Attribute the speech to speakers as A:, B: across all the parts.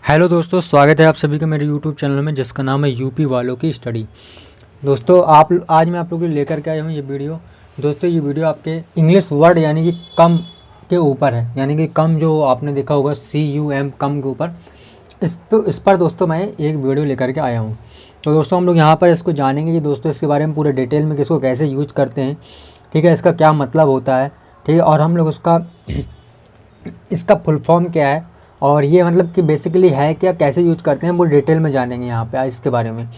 A: Hello दोस्तों, स्वागत है आप सभी का मेरे यूट्यूब चैनल में जिसका नाम है यूपी वालों की स्टडी। दोस्तों आज मैं आप लोगों को लेकर के आया हूँ ये वीडियो। दोस्तों ये वीडियो आपके इंग्लिश वर्ड यानी कि कम के ऊपर है, यानी कि कम जो आपने देखा होगा CUM कम के ऊपर। इस पर दोस्तों मैं एक वीडियो लेकर के आया हूँ। तो दोस्तों हम लोग यहाँ पर इसको जानेंगे कि दोस्तों इसके बारे में पूरे डिटेल में किसको कैसे यूज करते हैं, ठीक है, इसका क्या मतलब होता है, ठीक है, और हम लोग इसका फुल फॉर्म क्या है और ये मतलब कि बेसिकली है क्या, कैसे यूज करते हैं, वो डिटेल में जानेंगे यहाँ पे आज इसके बारे में।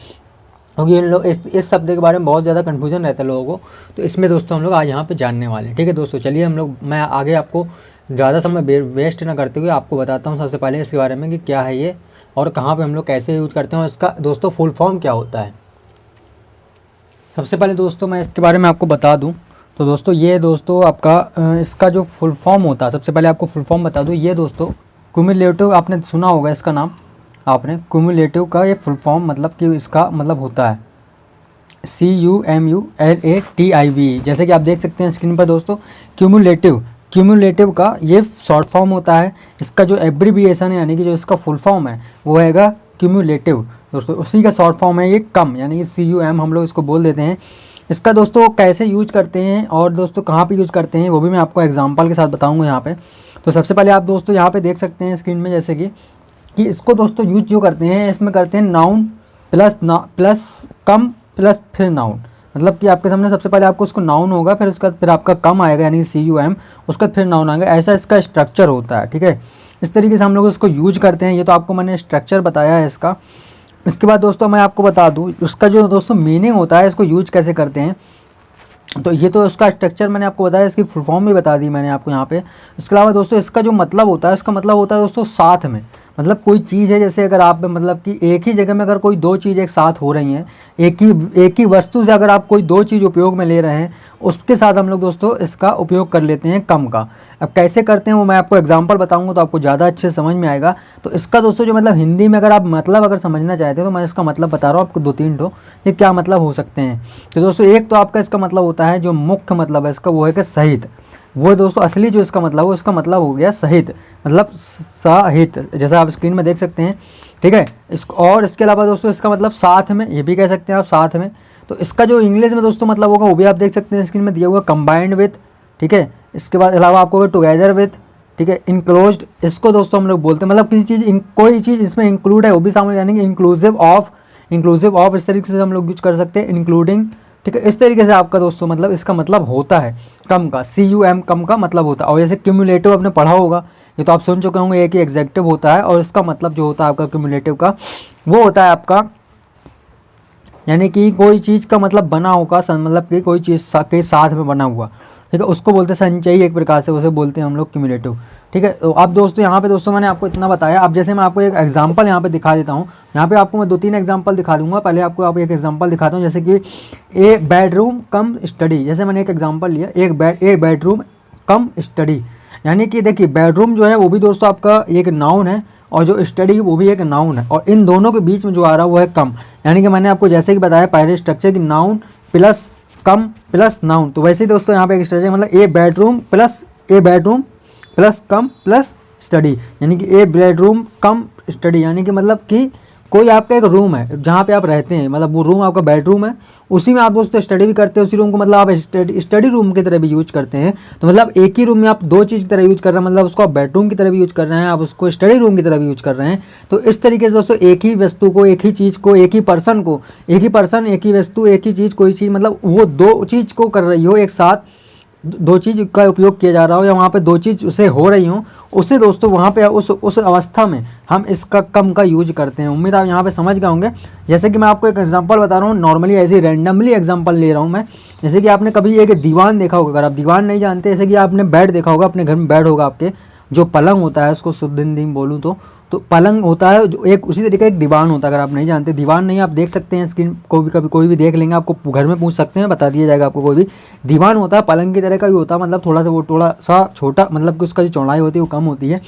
A: क्योंकि इन लोग इस शब्द के बारे में बहुत ज़्यादा कन्फ्यूजन रहता है लोगों को, तो इसमें दोस्तों हम लोग आज यहाँ पे जानने वाले हैं। ठीक है दोस्तों, चलिए मैं आगे आपको ज़्यादा समय वेस्ट ना करते हुए आपको बताता हूँ सबसे पहले इसके बारे में कि क्या है ये और कहाँ पर हम लोग कैसे यूज करते हैं और इसका दोस्तों फुल फॉर्म क्या होता है। सबसे पहले दोस्तों मैं इसके बारे में आपको बता दूँ तो दोस्तों ये दोस्तों आपका इसका जो फुल फॉर्म होता है, सबसे पहले आपको फुल फॉर्म बता दूँ। ये दोस्तों क्यूमुलेटिव, आपने सुना होगा इसका नाम, आपने क्यूमुलेटिव का ये फुल फॉर्म मतलब कि इसका मतलब होता है CUMULATIV। जैसे कि आप देख सकते हैं स्क्रीन पर दोस्तों, क्यूमुलेटिव का ये शॉर्ट फॉर्म होता है। इसका जो एब्रीविएशन है यानी कि जो इसका फुल फॉर्म है वो हैगा क्यूमुलेटिव दोस्तों, उसी का शॉर्ट फॉर्म है ये कम, यानी कि CUM हम लोग इसको बोल देते हैं। इसका दोस्तों कैसे यूज करते हैं और दोस्तों कहाँ पे यूज करते हैं वो भी मैं आपको एग्जांपल के साथ बताऊंगा यहाँ पे। तो सबसे पहले आप दोस्तों यहाँ पे देख सकते हैं स्क्रीन में, जैसे कि इसको दोस्तों यूज जो करते हैं इसमें करते हैं नाउन प्लस कम प्लस फिर नाउन। मतलब कि आपके सामने सबसे पहले आपको उसको नाउन होगा, फिर उसका फिर आपका कम आएगा यानी CUM, उसका फिर नाउन आएगा, ऐसा इसका स्ट्रक्चर होता है। ठीक है, इस तरीके से हम लोग इसको यूज करते हैं। ये तो आपको मैंने स्ट्रक्चर बताया है इसका। इसके बाद दोस्तों मैं आपको बता दूँ उसका जो दोस्तों मीनिंग होता है, इसको यूज कैसे करते हैं। तो ये तो उसका स्ट्रक्चर मैंने आपको बताया, इसकी फुल फॉर्म भी बता दी मैंने आपको यहाँ पे। इसके अलावा दोस्तों इसका जो मतलब होता है, इसका मतलब होता है दोस्तों साथ में। मतलब कोई चीज़ है, जैसे अगर आप मतलब कि एक ही जगह में अगर कोई दो चीज़ एक साथ हो रही हैं, एक ही वस्तु से अगर आप कोई दो चीज़ उपयोग में ले रहे हैं, उसके साथ हम लोग दोस्तों इसका उपयोग कर लेते हैं कम का। अब कैसे करते हैं वो मैं आपको एग्जांपल बताऊंगा तो आपको ज़्यादा अच्छे समझ में आएगा। तो इसका दोस्तों जो मतलब हिंदी में अगर आप मतलब अगर समझना चाहते हो तो मैं इसका मतलब बता रहा हूँ आपको, 2-3 ठो ये क्या मतलब हो सकते हैं। तो दोस्तों एक तो आपका इसका मतलब होता है, जो मुख्य मतलब है इसका वो है कि सहित। वो दोस्तों असली जो इसका मतलब हो, इसका मतलब हो गया सहित, मतलब साहित, जैसा आप स्क्रीन में देख सकते हैं। ठीक है, और इसके अलावा दोस्तों इसका मतलब साथ में, ये भी कह सकते हैं आप साथ में। तो इसका जो इंग्लिश में दोस्तों मतलब होगा वो भी आप देख सकते हैं स्क्रीन में दिया हुआ, कंबाइंड विथ। ठीक है, इसके बाद अलावा आपको टुगेदर विथ, ठीक है, इनक्लोज्ड, इसको दोस्तों हम लोग बोलते हैं। मतलब किसी चीज़ कोई चीज़ इसमें इंक्लूड है वो भी शामिल, यानी कि इंक्लूसिव ऑफ इस तरीके से हम लोग यूज कर सकते हैं, इंक्लूडिंग। ठीक है, इस तरीके से आपका दोस्तों मतलब इसका मतलब होता है कम का, CUM कम का मतलब होता है। और जैसे क्यूमुलेटिव आपने पढ़ा होगा, ये तो आप सुन चुके होंगे, एक ही एग्जेक्टिव होता है और इसका मतलब जो होता है आपका क्यूमुलेटिव का वो होता है आपका, यानी कि कोई चीज़ का मतलब बना होगा, मतलब कि कोई चीज़ के साथ में बना हुआ। ठीक है, उसको बोलते हैं संचयी, एक प्रकार से उसे बोलते हैं हम लोग क्यूमुलेटिव। ठीक है, तो अब दोस्तों यहाँ पे दोस्तों मैंने आपको इतना बताया। अब जैसे मैं आपको एक एग्जांपल यहाँ पे दिखा देता हूँ। यहाँ पे आपको मैं 2-3 एग्जांपल दिखा दूंगा। पहले आपको एक एग्जांपल दिखाता हूँ, जैसे कि ए बेडरूम कम स्टडी। जैसे मैंने एक एग्जांपल लिया, ए बेडरूम कम स्टडी, यानी कि देखिए बेडरूम जो है वो भी दोस्तों आपका एक नाउन है और जो स्टडी वो भी एक नाउन है, और इन दोनों के बीच में जो आ रहा है वो है कम। यानी कि मैंने आपको जैसे कि बताया पहले स्ट्रक्चर की noun plus come plus noun, तो वैसे ही दोस्तों यहाँ पे एक स्ट्रक्चर मतलब ए bedroom plus come plus study, यानी कि ए बेडरूम कम स्टडी, यानी कि मतलब कि कोई आपका एक रूम है जहाँ पे आप रहते हैं, मतलब वो रूम आपका बेडरूम है, उसी में आप दोस्तों स्टडी भी करते हैं, उसी रूम को मतलब आप स्टडी रूम की तरह भी यूज करते हैं। तो मतलब एक ही रूम में आप दो चीज़ की तरह यूज कर रहे हैं, मतलब उसको आप बेडरूम की तरह भी यूज कर रहे हैं, आप उसको स्टडी रूम की तरह भी यूज कर रहे हैं। तो इस तरीके से दोस्तों एक ही वस्तु को, एक ही चीज़ को, एक ही पर्सन को, एक ही वस्तु, एक ही चीज़, कोई चीज़, मतलब वो दो चीज़ को कर रही हो एक साथ, दो चीज़ का उपयोग किया जा रहा हो या वहाँ पे दो चीज़ उसे हो रही हो, उसे दोस्तों वहाँ पे उस अवस्था में हम इसका कम का यूज करते हैं। उम्मीद आप यहाँ पे समझ गए होंगे। जैसे कि मैं आपको एक एग्जांपल बता रहा हूँ, नॉर्मली ऐसे ही रैंडमली एग्जांपल ले रहा हूँ मैं। जैसे कि आपने कभी एक दीवान देखा होगा, अगर आप दीवान नहीं जानते, जैसे कि आपने बेड देखा होगा, अपने घर में बेड होगा, आपके जो पलंग होता है उसको शुद्ध हिंदी में बोलूँ तो पलंग होता है, जो एक उसी तरीके एक दीवान होता है। अगर आप नहीं जानते, दीवान नहीं, आप देख सकते हैं स्क्रीन को भी, कभी कोई भी देख लेंगे, आपको घर में पूछ सकते हैं, बता दिया जाएगा आपको। कोई भी दीवान होता है पलंग की तरह का ही होता है, मतलब थोड़ा सा छोटा, मतलब कि उसका जो चौड़ाई होती है वो कम होती है।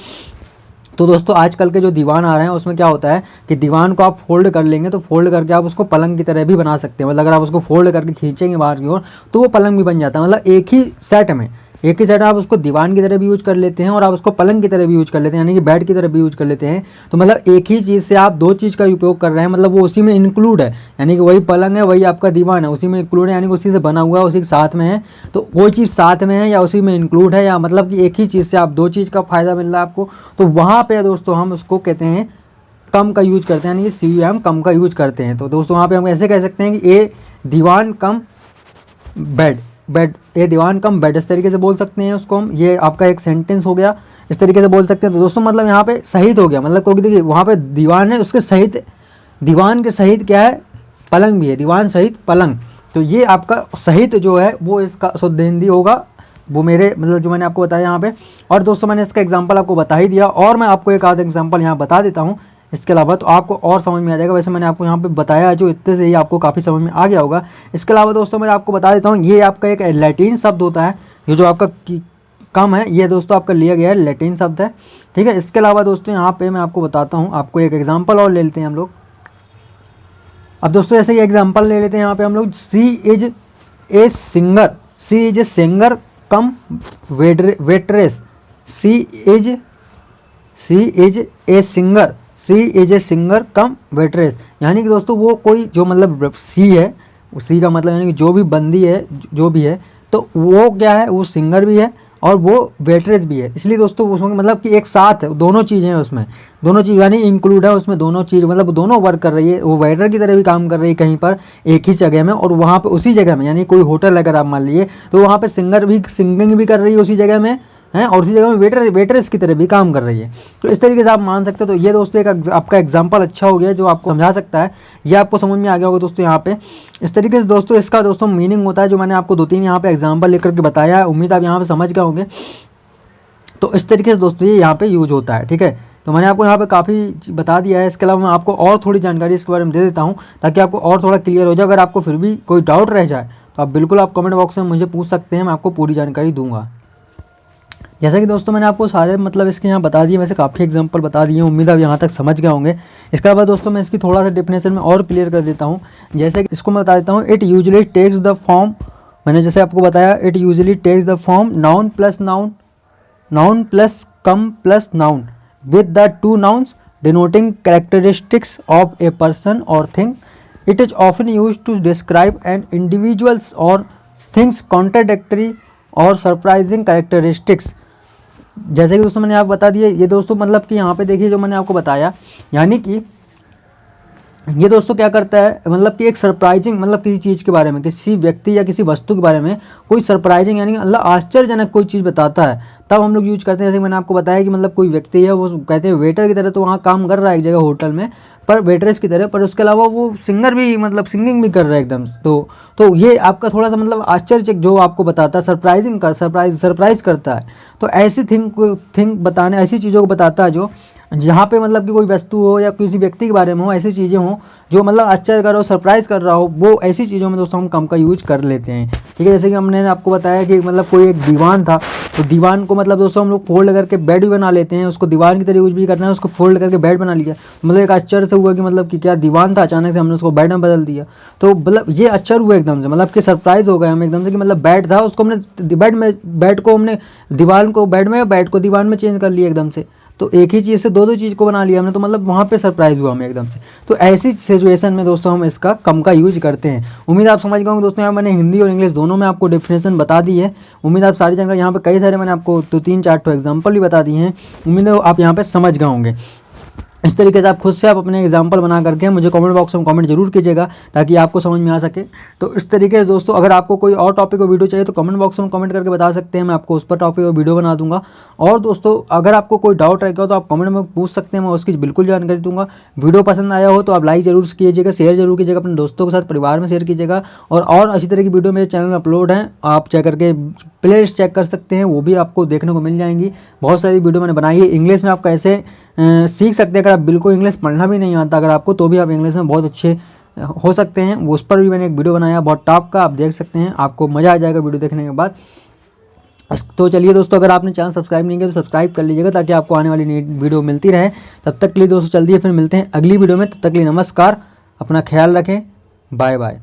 A: तो दोस्तों आजकल के जो दीवान आ रहे हैं उसमें क्या होता है कि दीवान को आप फोल्ड कर लेंगे, तो फोल्ड करके आप उसको पलंग की तरह भी बना सकते हैं। मतलब अगर आप उसको फोल्ड करके खींचेंगे बाहर की ओर तो वो पलंग भी बन जाता है। मतलब एक ही सेट में एक ही साइड आप उसको दीवान की तरह भी यूज कर लेते हैं और आप उसको पलंग की तरह भी यूज कर लेते हैं, यानी कि बेड की तरह भी यूज कर लेते हैं। तो मतलब एक ही चीज़ से आप दो चीज़ का उपयोग कर रहे हैं, मतलब वो उसी में इंक्लूड है, यानी कि वही पलंग है वही आपका दीवान है, उसी में इंक्लूड है, यानी कि उसी से बना हुआ है, उसी के साथ में है। तो कोई चीज़ साथ में है या उसी में इंक्लूड है, या मतलब कि एक ही चीज़ से आप दो चीज़ का फ़ायदा मिल रहा है आपको, तो वहाँ पे दोस्तों हम उसको कहते हैं कम का यूज करते हैं, यानी कि CUM कम का यूज करते हैं। तो दोस्तों वहाँ पे हम ऐसे कह सकते हैं कि ए दीवान कम बेड, ए दीवान कम बेड, इस तरीके से बोल सकते हैं उसको हम। ये आपका एक सेंटेंस हो गया, इस तरीके से बोल सकते हैं। तो दोस्तों मतलब यहाँ पे सहित हो गया, मतलब क्योंकि देखिए वहाँ पे दीवान है, उसके सहित, दीवान के सहित क्या है, पलंग भी है, दीवान सहित पलंग। तो ये आपका सहित जो है वो इसका शुद्ध हिंदी होगा, वो मेरे मतलब जो मैंने आपको बताया यहाँ पे। और दोस्तों मैंने इसका एग्जांपल आपको बता ही दिया, और मैं आपको एक आध एग्जांपल यहाँ बता देता हूँ इसके अलावा, तो आपको और समझ में आ जाएगा। वैसे मैंने आपको यहाँ पे बताया जो इतने से ही आपको काफ़ी समझ में आ गया होगा। इसके अलावा दोस्तों मैं आपको बता देता हूँ, ये आपका एक लैटिन शब्द होता है, ये जो आपका कम है ये दोस्तों आपका लिया गया है लैटिन शब्द है, ठीक है। इसके अलावा दोस्तों यहाँ पे मैं आपको बताता हूँ, आपको एक एग्जाम्पल और ले लेते हैं हम लोग। अब दोस्तों ऐसे ही एग्जाम्पल ले लेते हैं यहाँ पे हम लोग, she is a singer, she is a singer cum waitress, she is a singer, she is a singer cum waitress, यानी कि दोस्तों वो कोई जो मतलब सी है, सी का मतलब यानी कि जो भी बंदी है, जो भी है, तो वो क्या है, वो सिंगर भी है और वो वेट्रेस भी है। इसलिए दोस्तों उसमें मतलब कि एक साथ है, दोनों चीज़ें हैं उसमें, दोनों चीज़ यानी इंक्लूड है उसमें, दोनों चीज़ मतलब दोनों वर्क कर रही है। वो वेटर की तरह भी काम कर रही है कहीं पर एक ही जगह में, और वहाँ पे उसी जगह में, यानी कोई होटल अगर आप मान लीजिए तो वहाँ पे सिंगर भी सिंगिंग भी कर रही है उसी जगह में हैं, और उसी जगह में वेटरेस की तरह भी काम कर रही है। तो इस तरीके से आप मान सकते हो। तो ये दोस्तों एक आपका एग्जांपल अच्छा हो गया जो आपको समझा सकता है, ये आपको समझ में आ गया होगा दोस्तों यहाँ पे। इस तरीके से दोस्तों इसका दोस्तों मीनिंग होता है, जो मैंने आपको 2-3 यहाँ पे एग्जाम्पल लेकर के बताया है, उम्मीद आप यहाँ पे समझ गए होंगे। तो इस तरीके से दोस्तों ये यहाँ पे यूज होता है, ठीक है। तो मैंने आपको यहाँ पे काफ़ी बता दिया है। इसके अलावा मैं आपको और थोड़ी जानकारी इसके बारे में दे देता हूँ ताकि आपको और थोड़ा क्लियर हो जाए। अगर आपको फिर भी कोई डाउट रह जाए तो आप बिल्कुल आप कमेंट बॉक्स में मुझे पूछ सकते हैं, मैं आपको पूरी जानकारी दूंगा। जैसा कि दोस्तों मैंने आपको सारे मतलब इसके यहाँ बता दिए, वैसे काफ़ी एग्जांपल बता दिए, उम्मीद आप यहाँ तक समझ गए होंगे। इसके अलावा दोस्तों मैं इसकी थोड़ा सा डेफिनेशन में और क्लियर कर देता हूँ। जैसे कि इसको मैं बता देता हूँ, it usually takes the form, मैंने जैसे आपको बताया, it usually takes the form noun plus noun, noun plus come plus noun with the two nouns denoting characteristics of a person or thing. It is often used to describe an individual's or things contradictory or surprising characteristics. जैसे कि दोस्तों मैंने आपको बता दिया, ये दोस्तों मतलब कि यहाँ पे देखिए जो मैंने आपको बताया, यानी कि ये दोस्तों क्या करता है, मतलब कि एक सरप्राइजिंग, मतलब किसी चीज़ के बारे में, किसी व्यक्ति या किसी वस्तु के बारे में कोई सरप्राइजिंग यानी मतलब आश्चर्यजनक कोई चीज़ बताता है, तब हम लोग यूज करते हैं। जैसे मैंने आपको बताया कि मतलब कोई व्यक्ति है, वो कहते हैं वेटर की तरह, तो वहाँ काम कर रहा है एक जगह होटल में, पर वेटरेस की तरह, पर उसके अलावा वो सिंगर भी मतलब सिंगिंग भी कर रहा है एकदम। तो ये आपका थोड़ा सा मतलब आश्चर्य जो आपको बताता है, सरप्राइजिंग कर सरप्राइज करता है। तो ऐसी थिंग बताने, ऐसी चीज़ों को बताता है जो जहाँ पे मतलब कि कोई वस्तु हो या किसी व्यक्ति के बारे में हो, ऐसी चीज़ें हों जो मतलब आश्चर्य कर रहा हो, सरप्राइज़ कर रहा हो, वो ऐसी चीज़ों में दोस्तों हम कम का यूज कर लेते हैं, ठीक है। जैसे कि हमने आपको बताया कि मतलब कोई एक दीवान था, तो दीवान को मतलब दोस्तों हम लोग फोल्ड करके बेड भी बना लेते हैं, उसको दीवान की तरह यूज भी करना है, उसको फोल्ड करके बेड बना लिया, मतलब एक आश्चर्य से हुआ कि मतलब कि क्या दीवान था, अचानक से हमने उसको बेड में बदल दिया। तो मतलब ये आश्चर्य हुआ एकदम से, मतलब कि सरप्राइज हो गए हम एकदम से कि मतलब बेड था, उसको हमने बेड को हमने दीवार को बेड में, बेड को दीवार में चेंज कर लिया एकदम से। तो एक ही चीज़ से दो चीज़ को बना लिया हमने, तो मतलब वहाँ पे सरप्राइज हुआ हमें एकदम से। तो ऐसी सिचुएशन में दोस्तों हम इसका कम का यूज करते हैं। उम्मीद आप समझ गए होंगे दोस्तों, यहाँ मैंने हिंदी और इंग्लिश दोनों में आपको डेफिनेशन बता दी है। उम्मीद आप सारी जानकारी, यहाँ पे कई सारे मैंने आपको 3-4 एग्जाम्पल भी बता दिए हैं, उम्मीद है आप यहाँ पे समझ गए होंगे। इस तरीके से आप खुद से आप अपने एग्जाम्पल बना करके मुझे कमेंट बॉक्स में कमेंट जरूर कीजिएगा ताकि आपको समझ में आ सके। तो इस तरीके से दोस्तों अगर आपको कोई और टॉपिक और वीडियो चाहिए तो कमेंट बॉक्स में कमेंट करके बता सकते हैं, मैं आपको उस पर टॉपिक और वीडियो बना दूंगा। और दोस्तों अगर आपको कोई डाउट रहेगा तो आप कमेंट में पूछ सकते हैं, मैं उसकी बिल्कुल जानकारी दूंगा। वीडियो पसंद आया हो तो आप लाइक जरूर कीजिएगा, शेयर जरूर कीजिएगा, अपने दोस्तों के साथ परिवार में शेयर कीजिएगा। और अच्छी तरह की वीडियो मेरे चैनल में अपलोड हैं, आप चेक करके प्ले लिस्ट चेक कर सकते हैं, वो भी आपको देखने को मिल जाएंगी। बहुत सारी वीडियो मैंने बनाई है। इंग्लिश में आप कैसे सीख सकते हैं, अगर आप बिल्कुल इंग्लिश पढ़ना भी नहीं आता अगर आपको, तो भी आप इंग्लिश में बहुत अच्छे हो सकते हैं, उस पर भी मैंने एक वीडियो बनाया बहुत टॉप का, आप देख सकते हैं, आपको मज़ा आ जाएगा वीडियो देखने के बाद। तो चलिए दोस्तों, अगर आपने चैनल सब्सक्राइब नहीं किया तो सब्सक्राइब कर लीजिएगा ताकि आपको आने वाली नई वीडियो मिलती रहे। तब तक के लिए दोस्तों चल दिए, फिर मिलते हैं अगली वीडियो में, तब तक के लिए नमस्कार, अपना ख्याल रखें, बाय बाय।